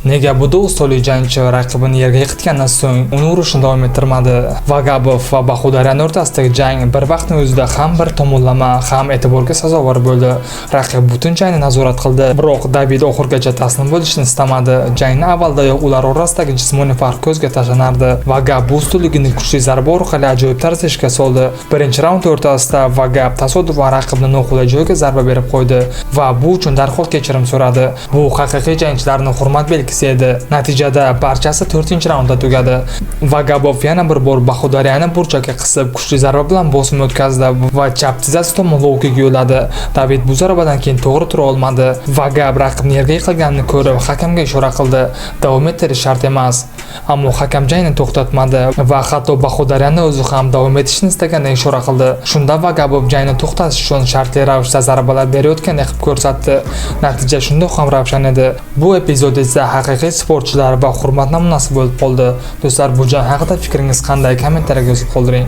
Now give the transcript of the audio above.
Nega Budovstolik jangchi raqibini yerga yiqitgandan so'ng uni urishni davom ettirmadi. Vagabov va Baxudaryan o'rtasidagi jang bir vaqtning o'zida ham bir tomonlama, ham e'tiborga sazovor bo'ldi. Raqib butun jangni nazorat qildi, biroq David oxirigacha taslim bo'lishni istamadi. Jangning avvaldayoq ular orasidagi jismoniy farq ko'zga tashlanardi. Vagab bu ustunligini kuchli zarba orqali ajoyib tarzda ishga soldi. Birinchi raund o'rtasida Vagab tasodifan raqibni noqulay joyga zarba berib qo'ydi va bu uchun darhol kechirim so'radi. Bu haqiqiy jangchilarning hurmat belgisi edi. Natijada barchasi 4-raundda tugadi. Vagabov yana bir bor Baxudaryani burchakka qisib, kuchli zarba bilan bosim o'tkazdi va chap tizzasi tomon low-kick yo'lladi. David bu zarbadan keyin to'g'ri tura olmadi. Vagab raqibni yerga yiqilganini ko'rib, hakamga ishora qildi. Davom ettirish shart emas. Ammo hakam jangni to'xtatmadi va hatto Baxudaryanni o'zi ham davom etishni istaganini ishora qildi. Shunda Vagabov jangni to'xtatish uchun shartli ravishda zarbalar berayotgandek qilib ko'rsatdi. Natija shundoq ham ravshan edi. Bu epizod esa haqiqiy sportchilar va hurmat namunasi bo'lib qoldi. Do'stlar, bu jang haqida fikringiz qanday? Kommentariyaga yozib qoldiring.